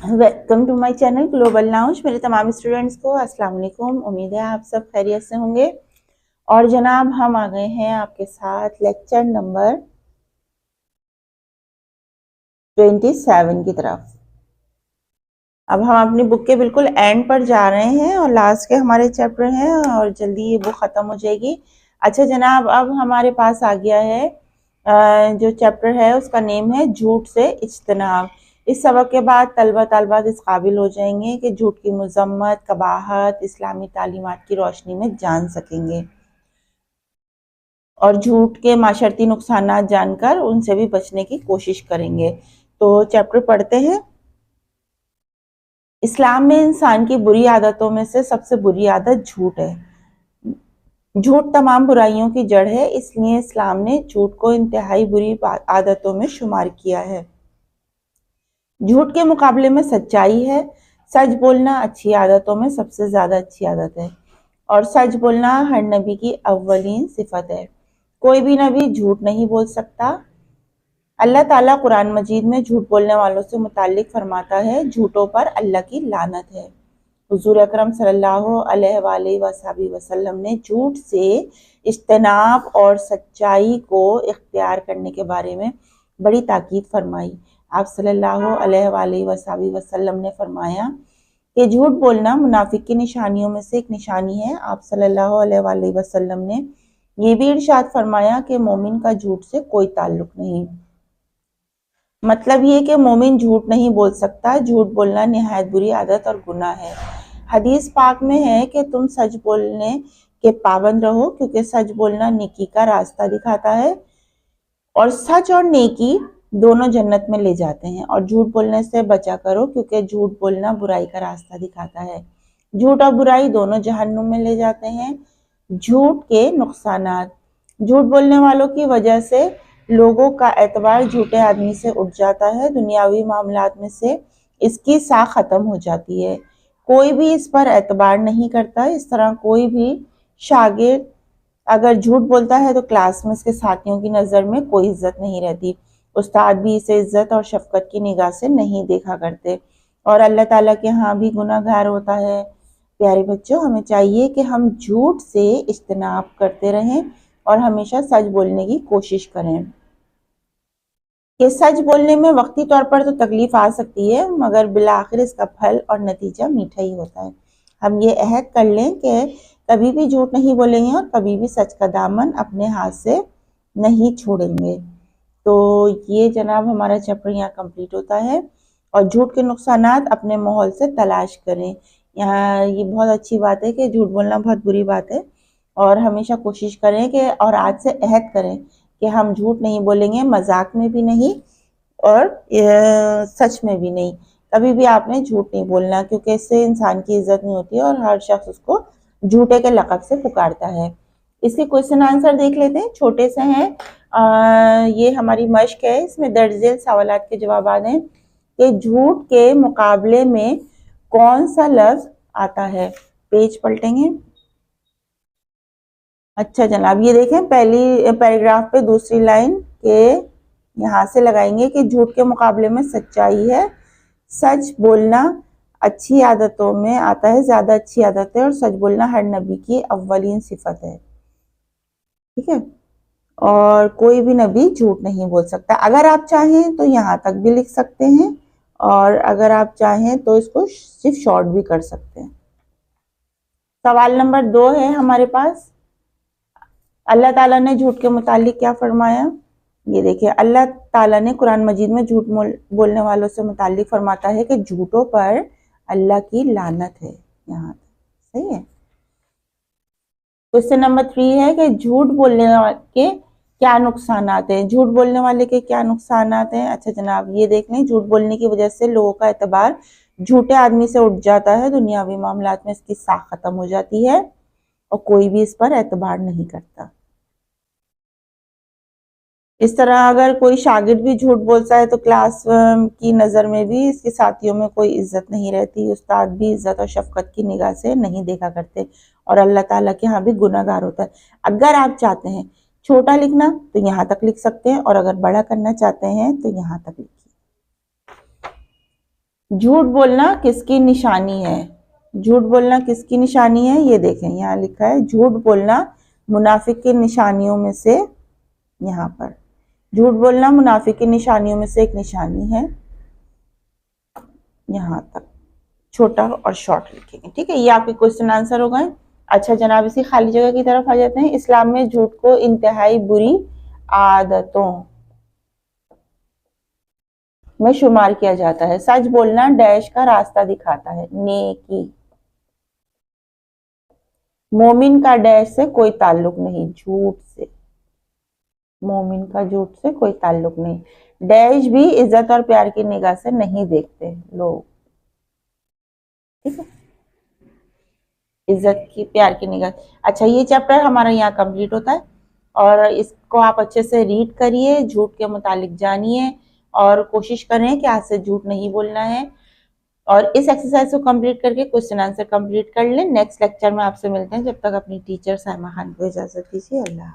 Welcome to my channel Global News. मेरे तमाम students को अस्सलाम वालेकुम। उम्मीद है आप सब खैरियत से होंगे। और जनाब हम आ गए हैं आपके साथ लेक्चर नंबर 27 की तरफ। अब हम अपनी बुक के बिल्कुल एंड पर जा रहे हैं और लास्ट के हमारे चैप्टर हैं और जल्दी ये बुक ख़त्म हो जाएगी। अच्छा जनाब, अब हमारे पास आ गया है जो चैप्टर है उसका नेम है झूठ से इज्तनाब। इस सबक के बाद तलबा तालिबात इस काबिल हो जाएंगे कि झूठ की मजम्मत कबाहत इस्लामी तालीमात की रोशनी में जान सकेंगे और झूठ के माशरती नुकसानात जानकर उनसे भी बचने की कोशिश करेंगे। तो चैप्टर पढ़ते हैं। इस्लाम में इंसान की बुरी आदतों में से सबसे बुरी आदत झूठ है। झूठ तमाम बुराइयों की जड़ है, इसलिए इस्लाम ने झूठ को इंतहाई बुरी आदतों में शुमार किया है। झूठ के मुकाबले में सच्चाई है। सच बोलना अच्छी आदतों में सबसे ज्यादा अच्छी आदत है और सच बोलना हर नबी की अव्वलीन सिफत है। कोई भी नबी झूठ नहीं बोल सकता। अल्लाह ताला कुरान मजीद में झूठ बोलने वालों से मुताल्लिक फरमाता है, झूठों पर अल्लाह की लानत है। हुजूर अकरम सल्लल्लाहु अलैहि वसल्लम ने झूठ से इज्तनाब और सच्चाई को इख्तियार करने के बारे में बड़ी ताकीद फरमाई। आप सल्लल्लाहु अलैहि वसल्लम ने फरमाया कि झूठ बोलना मुनाफिक की निशानियों में से एक निशानी है। आप सल्लल्लाहु अलैहि वसल्लम ने ये भी इरशाद फरमाया कि मोमिन का झूठ से कोई ताल्लुक नहीं। मतलब ये कि मोमिन झूठ नहीं बोल सकता। झूठ बोलना निहायत बुरी आदत और गुनाह है। हदीस पाक में है कि तुम सच बोलने के पाबंद रहो, क्योंकि सच बोलना नेकी का रास्ता दिखाता है और सच और नेकी दोनों जन्नत में ले जाते हैं। और झूठ बोलने से बचा करो, क्योंकि झूठ बोलना बुराई का रास्ता दिखाता है। झूठ और बुराई दोनों जहन्नुम में ले जाते हैं। झूठ के नुकसानात। झूठ बोलने वालों की वजह से लोगों का एतबार झूठे आदमी से उठ जाता है। दुनियावी मामलात में से इसकी साख खत्म हो जाती है। कोई भी इस पर एतबार नहीं करता। इस तरह कोई भी शागिर्द अगर झूठ बोलता है तो क्लास में इसके साथियों की नज़र में कोई इज्जत नहीं रहती। उस्ताद भी इसे इज्जत और शफकत की निगाह से नहीं देखा करते और अल्लाह ताला के यहाँ भी गुनाहगार होता है। प्यारे बच्चों, हमें चाहिए कि हम झूठ से इज्तनाब करते रहें और हमेशा सच बोलने की कोशिश करें। कि सच बोलने में वक्ती तौर पर तो तकलीफ आ सकती है, मगर बिलाखिर इसका फल और नतीजा मीठा ही होता है। हम ये अहद कर लें कि कभी भी झूठ नहीं बोलेंगे और कभी भी सच का दामन अपने हाथ से नहीं छोड़ेंगे। तो ये जनाब हमारा चैप्टर यहाँ कंप्लीट होता है। और झूठ के नुकसानात अपने माहौल से तलाश करें। यहाँ ये बहुत अच्छी बात है कि झूठ बोलना बहुत बुरी बात है और हमेशा कोशिश करें कि और आज से अहद करें कि हम झूठ नहीं बोलेंगे, मजाक में भी नहीं और सच में भी नहीं। कभी भी आपने झूठ नहीं बोलना, क्योंकि इससे इंसान की इज्जत नहीं होती है और हर शख्स उसको झूठे के लक़ब से पुकारता है। इसके क्वेश्चन आंसर देख लेते हैं, छोटे से हैं। ये हमारी मश्क है, इसमें दर्ज सवालात के जवाब हैं कि झूठ के मुकाबले में कौन सा लफ्ज आता है। पेज पलटेंगे। अच्छा जनाब, ये देखें पहली पैराग्राफ पे दूसरी लाइन के यहाँ से लगाएंगे कि झूठ के मुकाबले में सच्चाई है। सच बोलना अच्छी आदतों में आता है, ज्यादा अच्छी आदत है और सच बोलना हर नबी की अव्वलीन सिफत है। ठीक है, और कोई भी नबी झूठ नहीं बोल सकता। अगर आप चाहें तो यहाँ तक भी लिख सकते हैं और अगर आप चाहें तो इसको सिर्फ शॉर्ट भी कर सकते हैं। सवाल नंबर 2 है हमारे पास, अल्लाह ताला ने झूठ के मुतालिक क्या फरमाया। ये देखिए, अल्लाह ताला ने कुरान मजीद में झूठ बोलने वालों से मुतालिक फरमाता है कि झूठों पर अल्लाह की लानत है। यहाँ सही है। क्वेश्चन नंबर 3 है कि झूठ बोलने के क्या नुकसानात हैं। झूठ बोलने वाले के क्या नुकसानात हैं। अच्छा जनाब, ये देख लें, झूठ बोलने की वजह से लोगों का एतबार झूठे आदमी से उठ जाता है। दुनियावी मामलात में इसकी साख खत्म हो जाती है और कोई भी इस पर एतबार नहीं करता। इस तरह अगर कोई शागिर्द भी झूठ बोलता है तो क्लास की नज़र में भी इसके साथियों में कोई इज्जत नहीं रहती। उस्ताद भी इज्जत और शफकत की निगाह से नहीं देखा करते और अल्लाह ताला के यहाँ भी गुनाहगार होता है। अगर आप चाहते हैं छोटा लिखना तो यहाँ तक लिख सकते हैं और अगर बड़ा करना चाहते हैं तो यहाँ तक लिखिए। झूठ बोलना किसकी निशानी है? झूठ बोलना किसकी निशानी है? ये देखें यहाँ लिखा है झूठ बोलना मुनाफिक की निशानियों में से, यहाँ पर झूठ बोलना मुनाफिक की निशानियों में से एक निशानी है, यहाँ तक छोटा और शॉर्ट लिखेंगे। ठीक है, ये आपके क्वेश्चन आंसर हो गए। अच्छा जनाब, इसी खाली जगह की तरफ आ जाते हैं। इस्लाम में झूठ को इंतहाई बुरी आदतों में शुमार किया जाता है। सच बोलना डैश का रास्ता दिखाता है, नेकी। मोमिन का डैश से कोई ताल्लुक नहीं, झूठ से। मोमिन का झूठ से कोई ताल्लुक नहीं। डैश भी इज्जत और प्यार की निगाह से नहीं देखते लोग। ठीक है, इज्जत की प्यार की निगाह। अच्छा, ये चैप्टर हमारा यहाँ कंप्लीट होता है और इसको आप अच्छे से रीड करिए, झूठ के मुतालिक जानिए और कोशिश करें कि आज से झूठ नहीं बोलना है। और इस एक्सरसाइज को कंप्लीट करके क्वेश्चन आंसर कंप्लीट कर लें। नेक्स्ट लेक्चर में आपसे मिलते हैं। जब तक अपनी टीचर साइमा खान को इजाजत दीजिए। अल्लाह।